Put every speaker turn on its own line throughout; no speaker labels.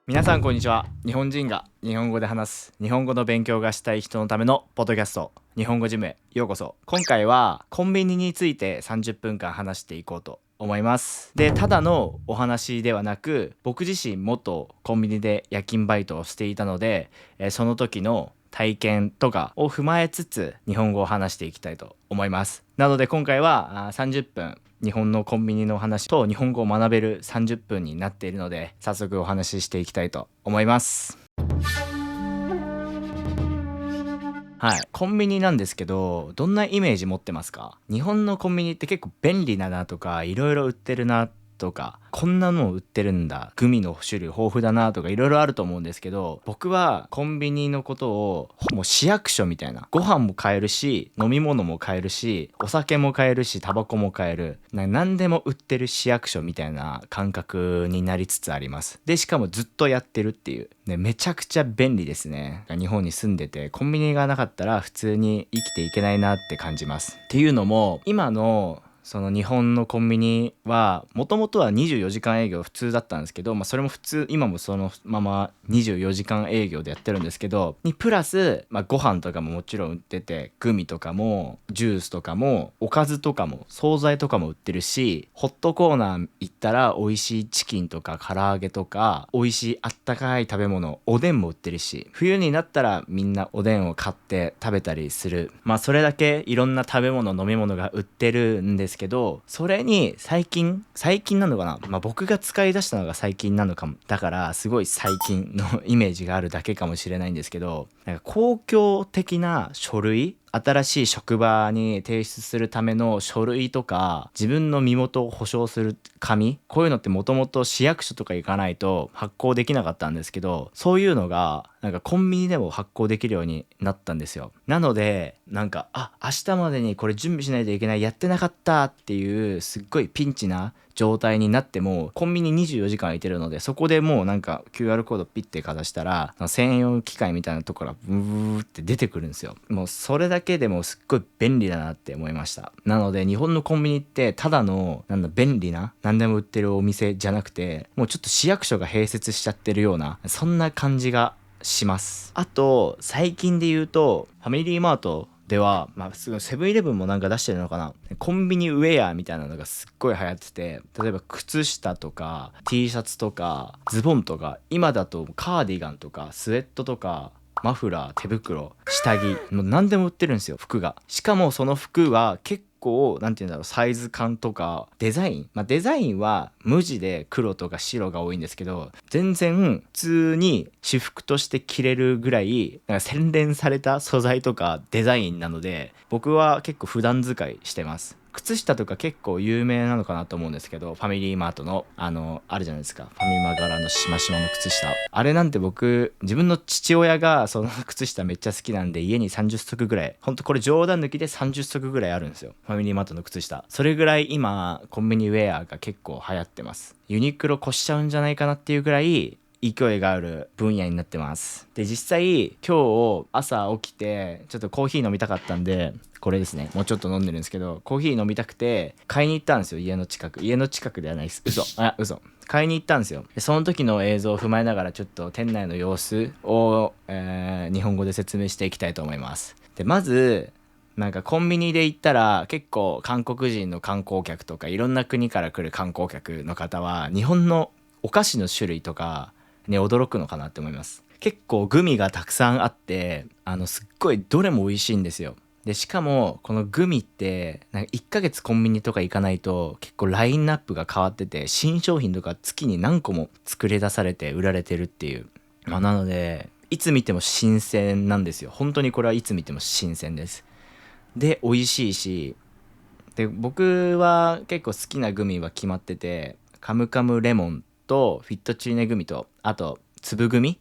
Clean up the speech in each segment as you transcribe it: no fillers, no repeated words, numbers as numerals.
皆さんこんにちは。日本人が日本語で話す日本語の勉強がしたい人のためのポッドキャスト、日本語ジムへようこそ。今回はコンビニについて30分間話していこうと思います。で、ただのお話ではなく、僕自身元コンビニで夜勤バイトをしていたので、その時の体験とかを踏まえつつ日本語を話していきたいと思います。なので今回は30分日本のコンビニの話と日本語を学べる30分になっているので、早速お話ししていきたいと思います。はい、コンビニなんですけど、どんなイメージ持ってますか？日本のコンビニって結構便利だなとか、いろいろ売ってるなとか、こんなの売ってるんだ、グミの種類豊富だなとかいろいろあると思うんですけど、僕はコンビニのことをもう市役所みたいな、ご飯も買えるし飲み物も買えるしお酒も買えるしタバコも買える、何でも売ってる市役所みたいな感覚になりつつあります。でしかもずっとやってるっていうね、めちゃくちゃ便利ですね。日本に住んでてコンビニがなかったら普通に生きていけないなって感じます。っていうのも、今のその日本のコンビニはもともとは24時間営業普通だったんですけど、それも普通、今もそのまま24時間営業でやってるんですけど、にプラス、ご飯とかももちろん売ってて、グミとかもジュースとかもおかずとかも惣菜とかも売ってるし、ホットコーナー行ったら美味しいチキンとか唐揚げとか美味しいあったかい食べ物、おでんも売ってるし、冬になったらみんなおでんを買って食べたりする。それだけいろんな食べ物飲み物が売ってるんですけど、それに最近なのかな、僕が使い出したのが最近なのかも。だからすごい最近のイメージがあるだけかもしれないんですけど、なんか公共的な書類、新しい職場に提出するための書類とか、自分の身元を保証する紙、こういうのってもともと市役所とか行かないと発行できなかったんですけど、そういうのがなんかコンビニでも発行できるようになったんですよ。なのでなんか、明日までにこれ準備しないといけない、やってなかったっていうすっごいピンチな状態になっても、コンビニ24時間空いてるので、そこでもうなんか QR コードピッてかざしたら専用機械みたいなところがブーって出てくるんですよ。もうそれだけでもすっごい便利だなって思いました。なので日本のコンビニってただの便利な何でも売ってるお店じゃなくて、もうちょっと市役所が併設しちゃってるような、そんな感じがします。あと最近で言うとファミリーマートでは、すごいセブンイレブンもなんか出してるのかな、コンビニウェアみたいなのがすっごい流行ってて、例えば靴下とか T シャツとかズボンとか、今だとカーディガンとかスウェットとかマフラー、手袋、下着、もう何でも売ってるんですよ、服が。しかもその服は結構なんていうんだろう、サイズ感とかデザイン、デザインは無地で黒とか白が多いんですけど、全然普通に私服として着れるぐらいなんか洗練された素材とかデザインなので、僕は結構普段使いしてます。靴下とか結構有名なのかなと思うんですけど、ファミリーマートのあるじゃないですか、ファミマ柄のしましまの靴下、あれなんて僕、自分の父親がその靴下めっちゃ好きなんで、家に30足ぐらい、ほんとこれ冗談抜きで30足ぐらいあるんですよ、ファミリーマートの靴下。それぐらい今コンビニウェアが結構流行ってます。ユニクロ越しちゃうんじゃないかなっていうぐらい勢いがある分野になってます。で、実際今日朝起きてちょっとコーヒー飲みたかったんで、これですね、もうちょっと飲んでるんですけど、コーヒー飲みたくて買いに行ったんですよ。家の近くではないです。嘘買いに行ったんですよ。でその時の映像を踏まえながらちょっと店内の様子を、日本語で説明していきたいと思います。で、まずなんかコンビニで行ったら結構韓国人の観光客とかいろんな国から来る観光客の方は日本のお菓子の種類とかね、驚くのかなって思います。結構グミがたくさんあって、すっごいどれも美味しいんですよ。でしかもこのグミってなんか1ヶ月コンビニとか行かないと結構ラインナップが変わってて、新商品とか月に何個も作り出されて売られてるっていう、なのでいつ見ても新鮮なんですよ。本当にこれはいつ見ても新鮮です。で美味しいし、で僕は結構好きなグミは決まってて、カムカムレモンとフィットチーネグミと、あと粒グミ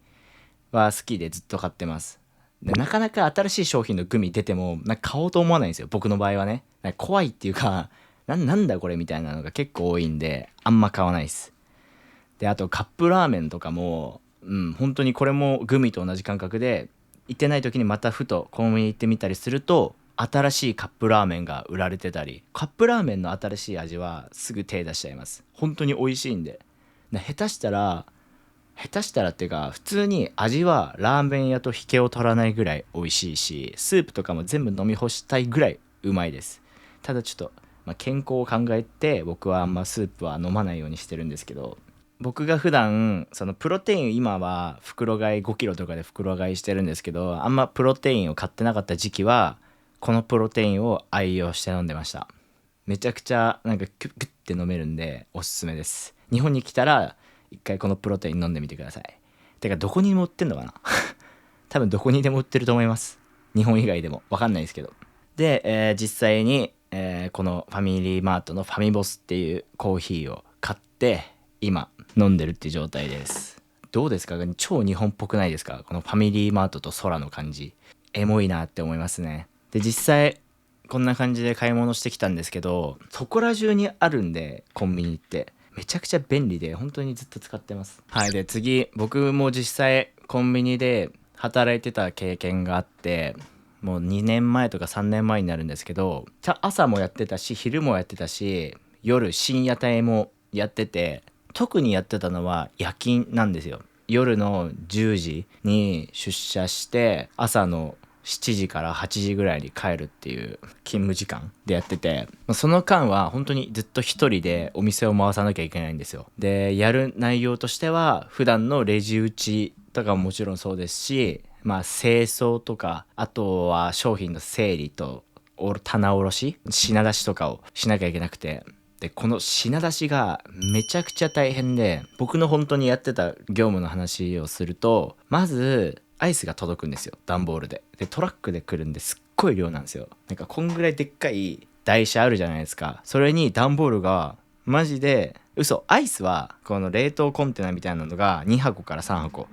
は好きでずっと買ってます。でなかなか新しい商品のグミ出てもなんか買おうと思わないんですよ、僕の場合はね。なんか怖いっていうか、なんだこれみたいなのが結構多いんであんま買わないです。で、あとカップラーメンとかも、本当にこれもグミと同じ感覚で、行ってない時にまたふとコンビニ行ってみたりすると、新しいカップラーメンが売られてたり、カップラーメンの新しい味はすぐ手出しちゃいます。本当に美味しいんで。下手したら下手したらっていうか普通に味はラーメン屋と引けを取らないぐらい美味しいし、スープとかも全部飲み干したいぐらいうまいです。ただちょっと、健康を考えて僕はあんまスープは飲まないようにしてるんですけど、僕が普段そのプロテイン、今は袋買い5キロとかで袋買いしてるんですけど、あんまプロテインを買ってなかった時期はこのプロテインを愛用して飲んでました。めちゃくちゃなんかキュッキュッって飲めるんでおすすめです。日本に来たら一回このプロテイン飲んでみてください。てかどこにも売ってんのかな多分どこにでも売ってると思います。日本以外でもわかんないですけど。で、実際に、このファミリーマートのファミボスっていうコーヒーを買って今飲んでるっていう状態です。どうですか？超日本っぽくないですか？このファミリーマートと空の感じ、エモいなって思いますね。で実際こんな感じで買い物してきたんですけど、そこら中にあるんでコンビニってめちゃくちゃ便利で本当にずっと使ってます。はい。で次、僕も実際コンビニで働いてた経験があって、もう2年前とか3年前になるんですけど、朝もやってたし昼もやってたし夜深夜帯もやってて、特にやってたのは夜勤なんですよ。夜の10時に出社して朝の7時から8時ぐらいに帰るっていう勤務時間でやってて、その間は本当にずっと一人でお店を回さなきゃいけないんですよ。でやる内容としては普段のレジ打ちとかももちろんそうですし、清掃とか、あとは商品の整理と棚卸し、品出しとかをしなきゃいけなくて、でこの品出しがめちゃくちゃ大変で、僕の本当にやってた業務の話をすると、まずアイスが届くんですよ、段ボールで。でトラックで来るんですっごい量なんですよ。なんかこんぐらいでっかい台車あるじゃないですか。それに段ボールがマジでアイスはこの冷凍コンテナみたいなのが2箱から3箱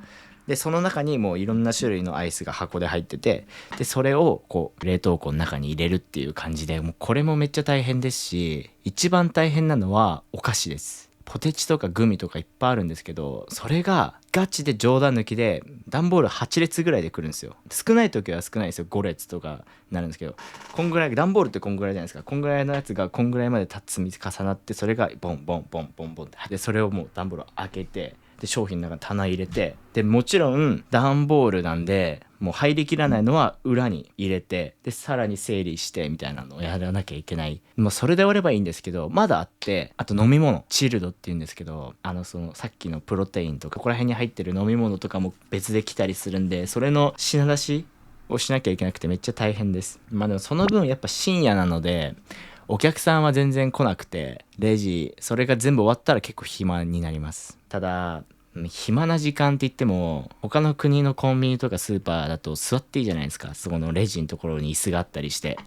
で、その中にもういろんな種類のアイスが箱で入ってて、でそれをこう冷凍庫の中に入れるっていう感じで、もうこれもめっちゃ大変ですし、一番大変なのはお菓子です。ポテチとかグミとかいっぱいあるんですけど、それがガチで冗談抜きで段ボール8列ぐらいで来るんですよ。少ない時は少ないですよ、5列とかなるんですけど、こんぐらい、段ボールってこんぐらいじゃないですか。こんぐらいのやつがこんぐらいまで積み重なって、それがボンボンボンボンボンって、でそれをもう段ボールを開けて、で商品の中に棚入れて、でもちろん段ボールなんでもう入りきらないのは裏に入れて、でさらに整理してみたいなのをやらなきゃいけない。それで終わればいいんですけど、まだあって、あと飲み物チルドっていうんですけど、そのさっきのプロテインとかここら辺に入ってる飲み物とかも別で来たりするんで、それの品出しをしなきゃいけなくてめっちゃ大変です。でもその分やっぱ深夜なのでお客さんは全然来なくて、レジそれが全部終わったら結構暇になります。ただ暇な時間って言っても、他の国のコンビニとかスーパーだと座っていいじゃないですか。そこのレジのところに椅子があったりして。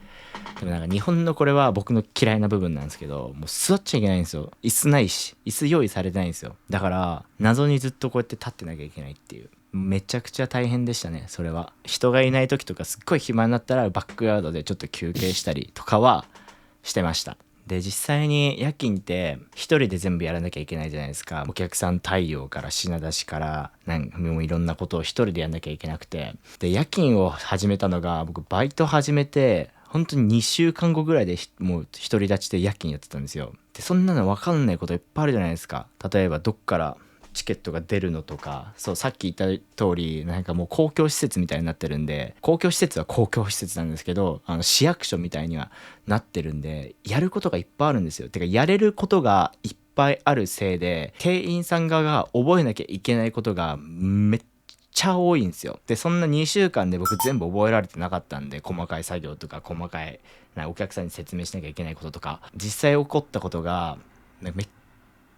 でもなんか日本のこれは僕の嫌いな部分なんですけど、もう座っちゃいけないんですよ。椅子ないし、椅子用意されてないんですよ。だから謎にずっとこうやって立ってなきゃいけないっていう、めちゃくちゃ大変でしたね。それは人がいない時とかすっごい暇になったらバックヤードでちょっと休憩したりとかはしてました。で実際に夜勤って一人で全部やらなきゃいけないじゃないですか。お客さん対応から品出しからもういろんなことを一人でやんなきゃいけなくて、で夜勤を始めたのが、僕バイト始めて本当に2週間後ぐらいでもう独り立ちで夜勤やってたんですよ。でそんなの分かんないこといっぱいあるじゃないですか。例えばどっからチケットが出るのとか、そうさっき言った通りなんかもう公共施設みたいになってるんで、公共施設は公共施設なんですけど、市役所みたいにはなってるんで、やることがいっぱいあるんですよ。てかやれることがいっぱいあるせいで、店員さん側が覚えなきゃいけないことがめっちゃ多いんですよ。でそんな2週間で僕全部覚えられてなかったんで、細かい作業とか細かいお客さんに説明しなきゃいけないこととか、実際起こったことがめっ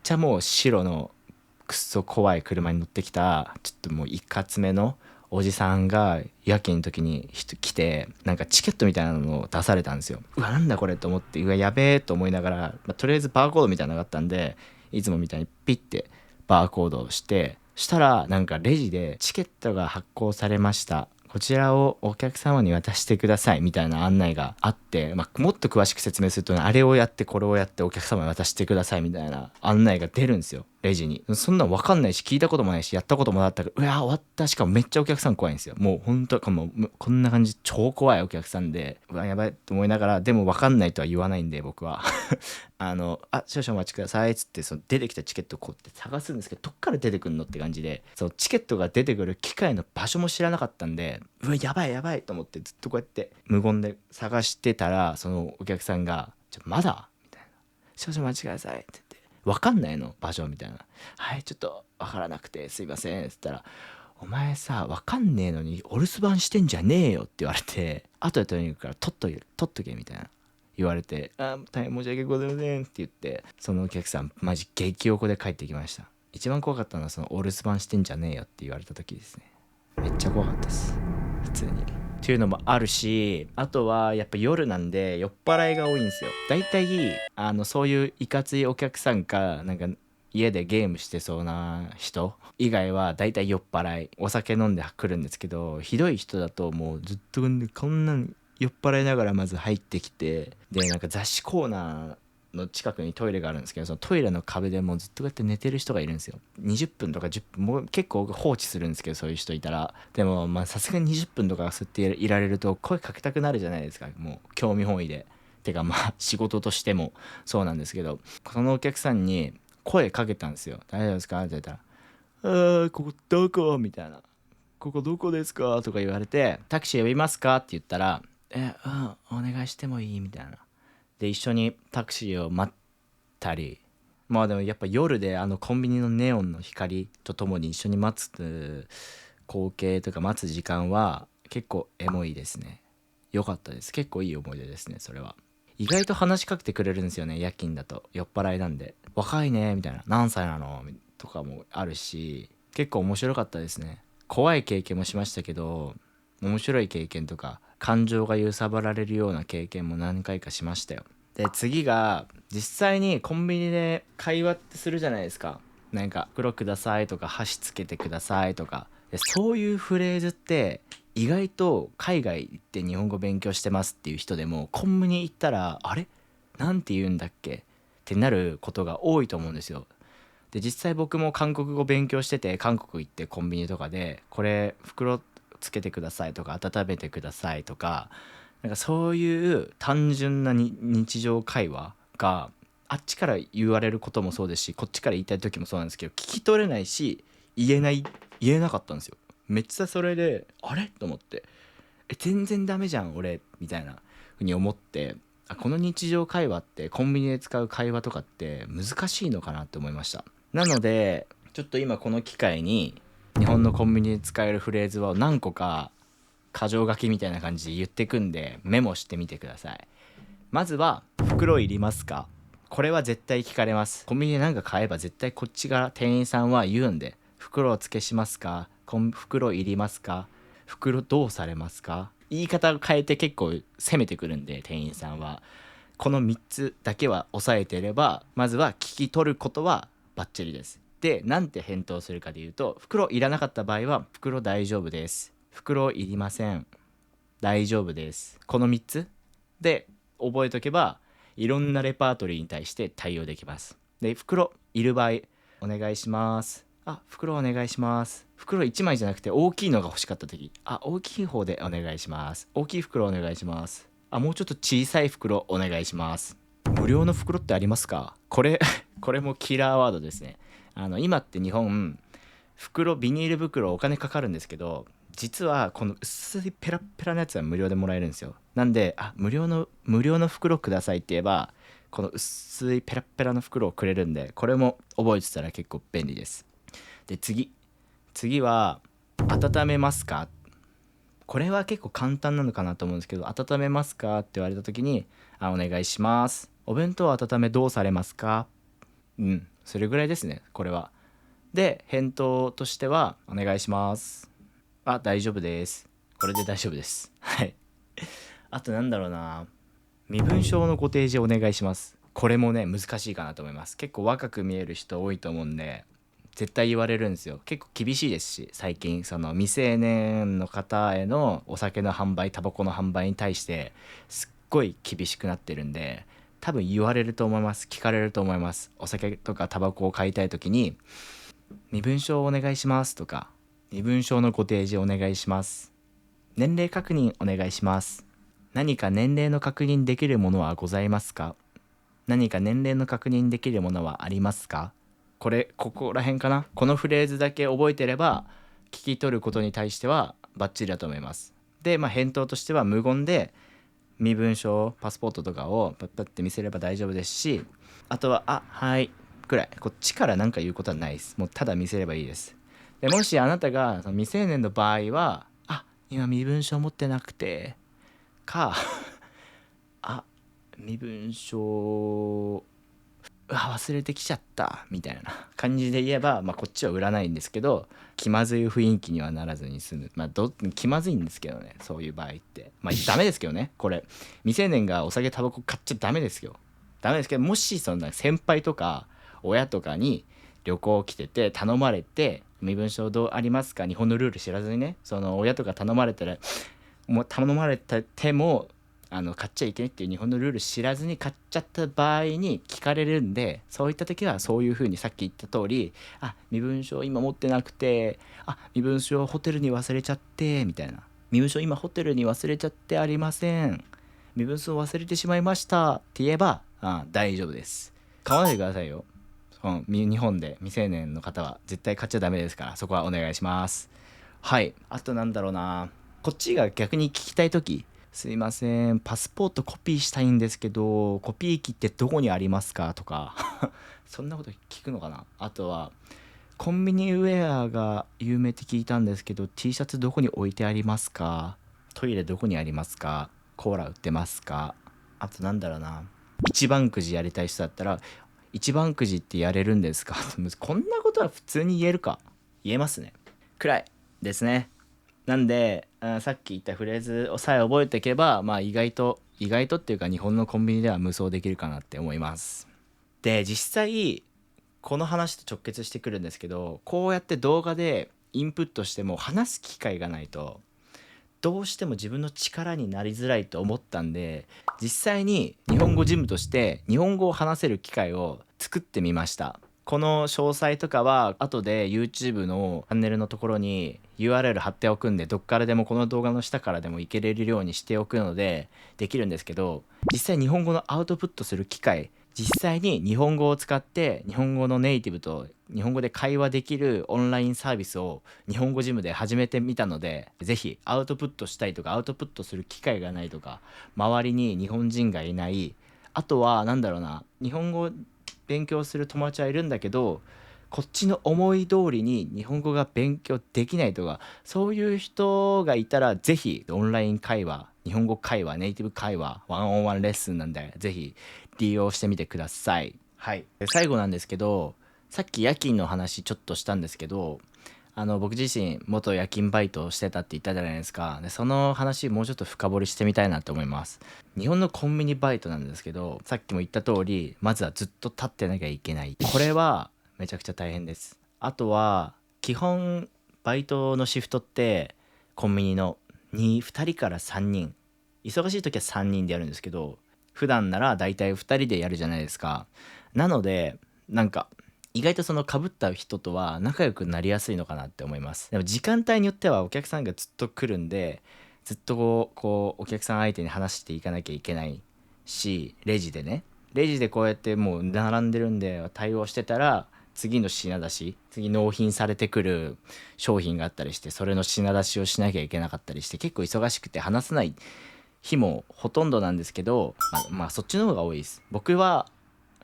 ちゃもう白のくっそ怖い車に乗ってきたちょっともういかつめのおじさんが夜勤の時に来て、なんかチケットみたいなのを出されたんですよ。うわなんだこれと思って、うわやべえと思いながら、とりあえずバーコードみたいなのがあったんで、いつもみたいにピッてバーコードをしてしたら、なんかレジでチケットが発行されました、こちらをお客様に渡してくださいみたいな案内があって、もっと詳しく説明すると、あれをやってこれをやってお客様に渡してくださいみたいな案内が出るんですよ。レジに。そんなん分かんないし聞いたこともないしやったこともなかったから、うわ終わった。しかもめっちゃお客さん怖いんですよ。もうほんとこんな感じ超怖いお客さんで、うわやばいと思いながら、でも分かんないとは言わないんで僕は少々お待ちくださいっつって、その出てきたチケットをこうやって探すんですけど、どっから出てくんのって感じで、そのチケットが出てくる機械の場所も知らなかったんで、うわやばいやばいと思ってずっとこうやって無言で探してたら、そのお客さんがまだみたいな、少々お待ちくださいって言って、分かんないの場所みたいな、はいちょっと分からなくてすいませんって言ったら、お前さ分かんねえのにお留守番してんじゃねえよって言われて、後で取りに行くから取っとけみたいな言われて、大変申し訳ございませんって言って、そのお客さんマジ激横で帰ってきました。一番怖かったのはそのお留守番してんじゃねえよって言われた時ですね。めっちゃ怖かったです普通に。っていうのもあるし、あとはやっぱ夜なんで酔っ払いが多いんですよ。だいたいそういういかついお客さんか、なんか家でゲームしてそうな人以外はだいたい酔っ払い、お酒飲んでくるんですけど、ひどい人だともうずっとこんなん酔っ払いながらまず入ってきて、でなんか雑誌コーナーの近くにトイレがあるんですけど、そのトイレの壁でもうずっとこうやって寝てる人がいるんですよ。20分とか10分もう結構放置するんですけど、そういう人いたら。でもまあさすがに20分とか吸っていられると声かけたくなるじゃないですか、もう興味本位で。てかまあ仕事としてもそうなんですけど、そのお客さんに声かけたんですよ。大丈夫ですかって言ったら、ここどこみたいな、ここどこですかとか言われて、タクシー呼びますかって言ったら、お願いしてもいいみたいな。で一緒にタクシーを待ったり、まあでもやっぱ夜でコンビニのネオンの光とともに一緒に待つ光景とか待つ時間は結構エモいですね。良かったです。結構いい思い出ですねそれは。意外と話しかけてくれるんですよね、夜勤だと。酔っ払いなんで、若いねみたいな、何歳なのとかもあるし、結構面白かったですね。怖い経験もしましたけど、面白い経験とか感情が揺さぶられるような経験も何回かしましたよ。で次が、実際にコンビニで会話ってするじゃないですか。なんか袋くださいとか箸つけてくださいとか、でそういうフレーズって意外と海外行って日本語勉強してますっていう人でも、コンビニ行ったらあれなんて言うんだっけってなることが多いと思うんですよ。で実際僕も韓国語勉強してて、韓国行ってコンビニとかでこれ袋つけてくださいとか温めてくださいとか、なんかそういう単純な日常会話があっちから言われることもそうですし、こっちから言いたい時もそうなんですけど、聞き取れないし言えなかったんですよ。めっちゃそれであれと思って、全然ダメじゃん俺みたいなふうに思って、この日常会話ってコンビニで使う会話とかって難しいのかなって思いました。なのでちょっと今この機会に日本のコンビニで使えるフレーズを何個か箇条書きみたいな感じで言ってくんでメモしてみてください。まずは袋いりますか。これは絶対聞かれます。コンビニで何か買えば絶対こっちが店員さんは言うんで、袋お付けしますか、袋いりますか、袋どうされますか、言い方を変えて結構攻めてくるんで、店員さんはこの3つだけは押さえていれば、まずは聞き取ることはバッチリです。でなんて返答するかでいうと、袋いらなかった場合は袋大丈夫です、袋いりません、大丈夫です、この3つで覚えとけばいろんなレパートリーに対して対応できます。で袋いる場合、お願いします、袋お願いします、袋1枚じゃなくて大きいのが欲しかった時、大きい方でお願いします、大きい袋お願いします、もうちょっと小さい袋お願いします。無料の袋ってありますか？これこれもキラーワードですね。今って日本ビニール袋お金かかるんですけど、実はこの薄いペラッペラのやつは無料でもらえるんですよ。なんで無料の袋くださいって言えば、この薄いペラッペラの袋をくれるんで、これも覚えてたら結構便利です。で次は温めますか。これは結構簡単なのかなと思うんですけど、温めますかって言われた時に、お願いします、お弁当温めどうされますか。それぐらいですねこれは。で返答としては、お願いします、大丈夫です、これで大丈夫です。はい。あとなんだろうな、身分証のご提示お願いします。これもね難しいかなと思います。結構若く見える人多いと思うんで絶対言われるんですよ。結構厳しいですし、最近その未成年の方へのお酒の販売、タバコの販売に対してすっごい厳しくなってるんで、多分言われると思います。聞かれると思います。お酒とかタバコを買いたい時に身分証お願いしますとか、身分証のご提示お願いします、年齢確認お願いします、何か年齢の確認できるものはございますか、何か年齢の確認できるものはありますか。ここら辺かな。このフレーズだけ覚えてれば聞き取ることに対してはバッチリだと思います。で、返答としては無言で身分証パスポートとかをパッパって見せれば大丈夫ですし、あとははいくらい、こっちから何か言うことはないです。もうただ見せればいいです。でもしあなたがその未成年の場合は今身分証持ってなくてか身分証忘れてきちゃったみたいな感じで言えば、こっちは売らないんですけど、気まずい雰囲気にはならずに済む。気まずいんですけどね、そういう場合って。ダメですけどね、これ未成年がお酒タバコ買っちゃダメですよ。ダメですけど、もしそんな先輩とか親とかに旅行来てて頼まれて身分証どうありますか、日本のルール知らずにね、その親とか頼まれたら、もう頼まれても買っちゃいけないっていう日本のルール知らずに買っちゃった場合に聞かれるんで、そういった時はそういう風にさっき言った通り、身分証今持ってなくて、身分証ホテルに忘れちゃってみたいな、身分証今ホテルに忘れちゃってありません、身分証忘れてしまいましたって言えば大丈夫です。買わないでくださいよ。日本で未成年の方は絶対買っちゃダメですから、そこはお願いします。はい。あとなんだろうな、こっちが逆に聞きたい時、すいませんパスポートコピーしたいんですけどコピー機ってどこにありますかとかそんなこと聞くのかな。あとはコンビニウェアが有名って聞いたんですけど T シャツどこに置いてありますか、トイレどこにありますか、コーラ売ってますか。あとなんだろうな、一番くじやりたい人だったら一番くじってやれるんですかこんなことは普通に言えるか、言えますねくらいですね。なんでさっき言ったフレーズをさえ覚えていけば、意外とっていうか日本のコンビニでは無双できるかなって思います。で実際この話と直結してくるんですけど、こうやって動画でインプットしても話す機会がないとどうしても自分の力になりづらいと思ったんで、実際に日本語ジムとして日本語を話せる機会を作ってみました。この詳細とかは後で YouTube のチャンネルのところに URL 貼っておくんで、どっからでもこの動画の下からでも行けれるようにしておくのでできるんですけど、実際日本語のアウトプットする機会、実際に日本語を使って日本語のネイティブと日本語で会話できるオンラインサービスを日本語ジムで始めてみたので、ぜひアウトプットしたいとかアウトプットする機会がないとか、周りに日本人がいない、あとはなんだろうな、日本語勉強する友達はいるんだけどこっちの思い通りに日本語が勉強できないとか、そういう人がいたらぜひオンライン会話、日本語会話、ネイティブ会話、ワンオンワンレッスンなんでぜひ利用してみてください。はい。で最後なんですけど、さっき夜勤の話ちょっとしたんですけど、僕自身元夜勤バイトをしてたって言ったじゃないですか。でその話もうちょっと深掘りしてみたいなと思います。日本のコンビニバイトなんですけど、さっきも言った通りまずはずっと立ってなきゃいけない、これはめちゃくちゃ大変です。あとは基本バイトのシフトってコンビニの2人から3人、忙しい時は3人でやるんですけど、普段ならだいたい2人でやるじゃないですか。なので意外とその被った人とは仲良くなりやすいのかなって思います。でも時間帯によってはお客さんがずっと来るんで、ずっとこうお客さん相手に話していかなきゃいけないし、レジでこうやってもう並んでるんで対応してたら、次の品出し、次納品されてくる商品があったりして、それの品出しをしなきゃいけなかったりして、結構忙しくて話せない日もほとんどなんですけど、そっちの方が多いです。僕は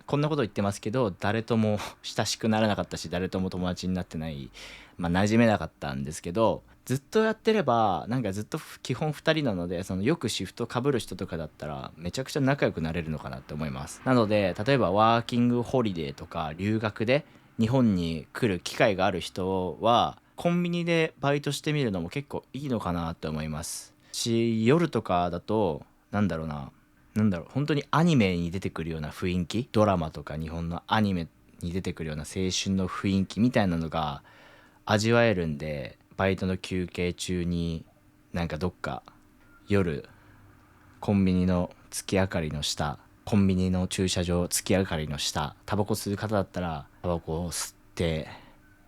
こんなこと言ってますけど誰とも親しくならなかったし、誰とも友達になってない、馴染めなかったんですけど、ずっとやってればずっと基本2人なので、そのよくシフト被る人とかだったらめちゃくちゃ仲良くなれるのかなって思います。なので例えばワーキングホリデーとか留学で日本に来る機会がある人はコンビニでバイトしてみるのも結構いいのかなって思いますし、夜とかだと本当にアニメに出てくるような雰囲気、ドラマとか日本のアニメに出てくるような青春の雰囲気みたいなのが味わえるんで、バイトの休憩中にどっか夜コンビニの月明かりの下コンビニの駐車場月明かりの下タバコ吸う方だったらタバコを吸って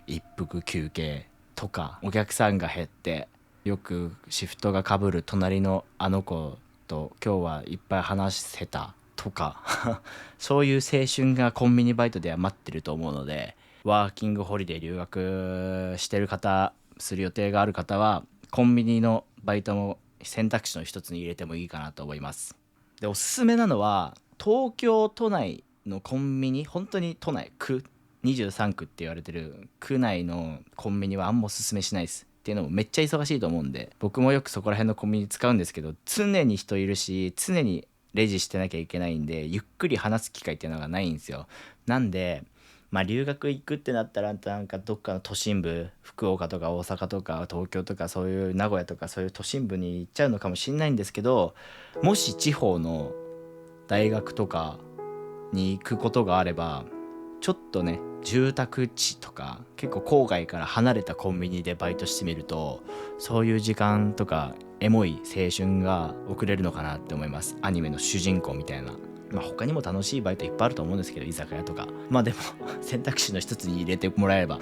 一服休憩とか、お客さんが減ってよくシフトがかぶる隣のあの子と今日はいっぱい話せたとかそういう青春がコンビニバイトでは待ってると思うので、ワーキングホリデー留学してる方、する予定がある方はコンビニのバイトも選択肢の一つに入れてもいいかなと思います。でおすすめなのは東京都内のコンビニ、本当に都内区23区って言われてる区内のコンビニはあんまおすすめしないです。っていうのもめっちゃ忙しいと思うんで、僕もよくそこら辺のコンビニ使うんですけど、常に人いるし常にレジしてなきゃいけないんで、ゆっくり話す機会っていうのがないんですよ。なんで留学行くってなったらなんかどっかの都心部、福岡とか大阪とか東京とかそういう名古屋とかそういう都心部に行っちゃうのかもしれないんですけど、もし地方の大学とかに行くことがあれば、ちょっとね住宅地とか結構郊外から離れたコンビニでバイトしてみると、そういう時間とかエモい青春が送れるのかなって思います。アニメの主人公みたいな。他にも楽しいバイトいっぱいあると思うんですけど、居酒屋とかでも選択肢の一つに入れてもらえれば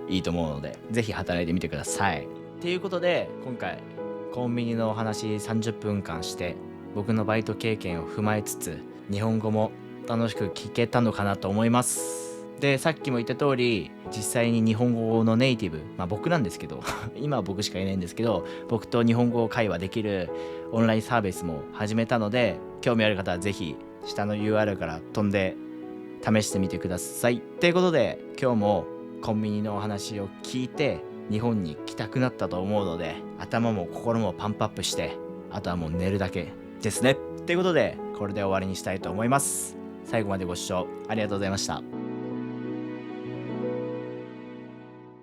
いいと思うので、ぜひ働いてみてください。っていうことで今回コンビニのお話30分間して僕のバイト経験を踏まえつつ日本語も楽しく聞けたのかなと思います。でさっきも言った通り実際に日本語のネイティブ、僕なんですけど今は僕しかいないんですけど、僕と日本語を会話できるオンラインサービスも始めたので、興味ある方はぜひ下の URL から飛んで試してみてください。ということで今日もコンビニのお話を聞いて日本に来たくなったと思うので、頭も心もパンプアップして、あとはもう寝るだけですね。ということでこれで終わりにしたいと思います。最後までご視聴ありがとうございました。